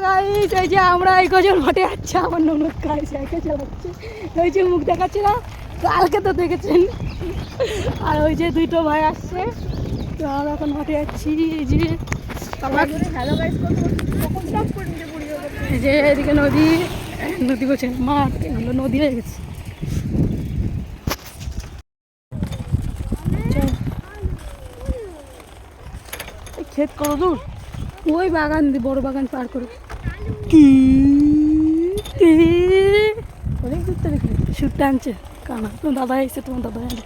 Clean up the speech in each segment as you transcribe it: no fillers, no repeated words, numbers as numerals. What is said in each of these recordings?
Guys এই যে আমরা এই কজন মাঠে যাচ্ছি, আমার ননদ গাড়ি সাইকেল চালাচ্ছে, ওই যে মুখ দেখাচ্ছে না, কালকে তো দেখেছেন। আর ওই যে দুটো ভাই আসছে, তো আমরা এখন মাঠে যাচ্ছি। এই যে এই যে এদিকে নদী, নদী বলছে মাঠ, এগুলো নদী হয়ে গেছে। ক্ষেত কত দূর? ওই বাগান দিয়ে, বড় বাগান পার করে অনেক দূর থেকে শুটটা আনছে কানা। তোমার দাদা এসে, তোমার দাদা আনে।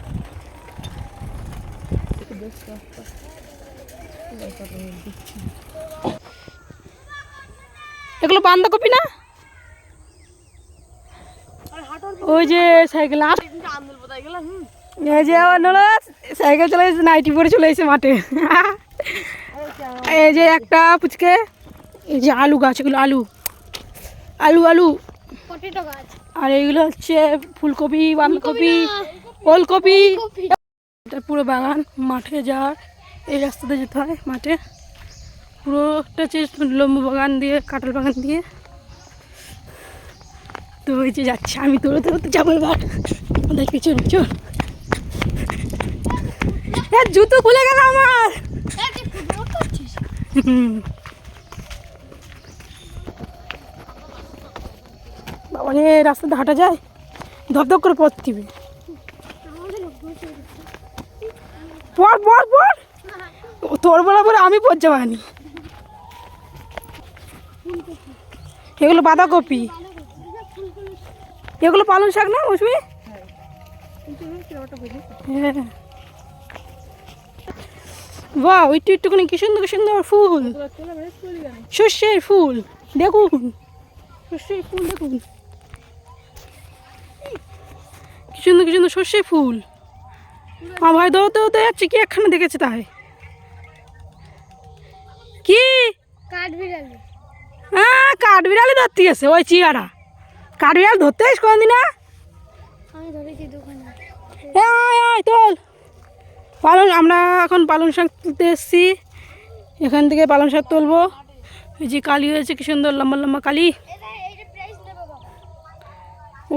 এগুলো বাঁধাকপি না? ওই যে সাইকেল, এই যে সাইকেল চলে এসেছে, নাইটি পরে চলে এসেছে মাঠে। এই যে একটা পুচকে, এই যে আলু গাছ, এগুলো আলু আলু আলু আর এইগুলো হচ্ছে ফুলকপি, বাঁধাকপি, ওলকপি। এটা পুরো বাগান, মাঠে যাওয়ার এই রাস্তাতে যেতে হয় মাঠে। পুরোটা হচ্ছে লম্বু বাগান দিয়ে, কাঁঠাল বাগান দিয়ে। তো ওই যে যাচ্ছে, আমি দৌড়তে দৌড়তে যাবো এবার। দেখি চল চল, জুতো খুলে গেল আমার। বাবা রে, রাস্তাতে হাঁটা যায়, ধপধপ করে পড়তিবে। পড় পড় পড়, তোর বরাবর আমি পড় যাবানি। এগুলো বাঁধাকপি, এগুলো পালং শাক না মৌসুমি? হ্যাঁ, বাহ, ওইটু একটুখানি কি সুন্দর সুন্দর ফুল, সর্ষের ফুল দেখুন, সর্ষের ফুল দেখুন, কি সুন্দর কি সুন্দর সর্ষের ফুল। আমার ভাই দৌড়তে দৌড়তে যাচ্ছে, কি একখানে দেখেছে তাই কি? কাঠবিড়ালি। হ্যাঁ, কাঠবিড়ালি ধরতে গেছে ওই চিয়ারা। কাঠবিড়াল ধরতে আসিস কোনদিন না? আমি ধরেছি দোকানে। তোল পালং, আমরা এখন পালং শাক তুলতে এসেছি, এখান থেকে পালং শাক তুলবো। এই যে কালি হয়েছে, কি সুন্দর লম্বা লম্বা কালি।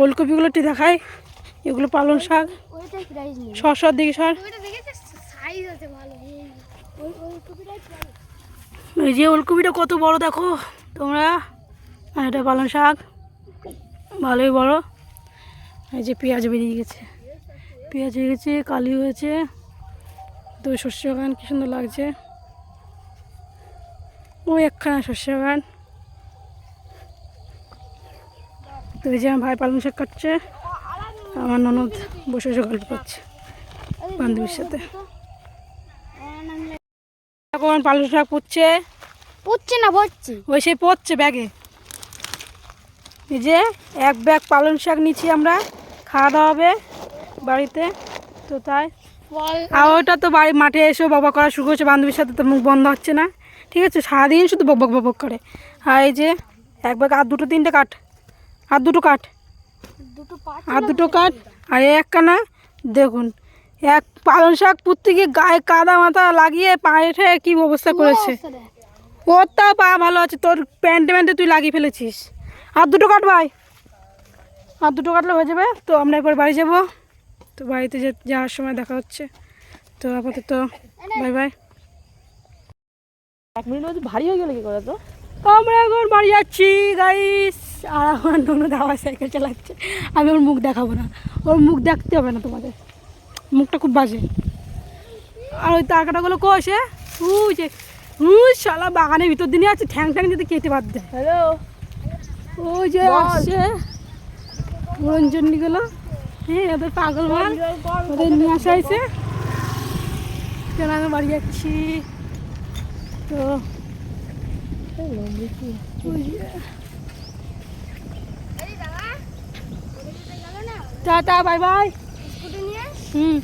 ওলকপিগুলো একটু দেখায়, এগুলো পালং শাক। সর দিকে সর। এই যে ওলকপিটা কত বড় দেখো তোমরা, আর এটা পালং শাক ভালোই বড়। এই যে পেঁয়াজ বেরিয়ে গেছে, পেঁয়াজ হয়ে গেছে, কালি হয়েছে। তো সর্ষে বাগান কি সুন্দর লাগছে, ওই একখানা সর্ষে বাগান। তো এই যে আমার ভাই পালং শাক কাটছে, আমার ননদ বসে বসে গল্প করছে বান্ধবীর সাথে। এখন পালং শাক পুচ্ছে না, পড়ছে ওই সে পড়ছে ব্যাগে। এই যে এক ব্যাগ পালং শাক নিচ্ছি আমরা, খাওয়া দাওয়া হবে বাড়িতে। তো তাই আর ওটা তো বাড়ি মাঠে এসেও বকবক করা শুরু করছে বান্ধবীর সাথে, তো মুখ বন্ধ হচ্ছে না, ঠিক আছে? সারাদিন শুধু বকবক বকবক করে। আর এই যে এক ব্যাগ, আর দুটো তিনটে কাঠ, আর দুটো কাঠ, আর দুটো কাঠ, আর একখানা দেখুন, এক পালং শাক পুঁততে গিয়ে গায়ে কাদা মাথা লাগিয়ে পায়ে ঠে কী অবস্থা করেছে। ওর তাও পা ভালো আছে, তোর প্যান্টে প্যান্টে তুই লাগিয়ে ফেলেছিস। আর দুটো কাট ভাই, আর দুটো কাটলে হয়ে যাবে। তো আমরা এরপর বাড়ি যাব, তো বাড়িতে যাওয়ার সময় দেখা হচ্ছে। তো আপাতত বাই বাই। 1 মিনিট মধ্যে ভারী হয়ে গেলে কি করে? তো আমরা এখন বাড়ি যাচ্ছি গাইস, আর আমার ননদ আবার সাইকেল চালাচ্ছে। আমি ওর মুখ দেখাবো না, ওর মুখ দেখতে হবে না তোমাদের, মুখটা খুব বাজে। আর ওই তার কাটাগুলো কষে যে শালা বাগানের ভিতর দিনে আছে, ঠ্যাং ঠ্যাং যদি কেটে বাদ দেয়। হ্যালো, ওই যে আসছে রঞ্জনীগুলো, হ্যাঁ ওদের পাগল মাল, ওদের নিয়ে আসা হয়েছে। কেন আমি বাড়ি যাচ্ছি। তো টাটা বাই বাই। হুম।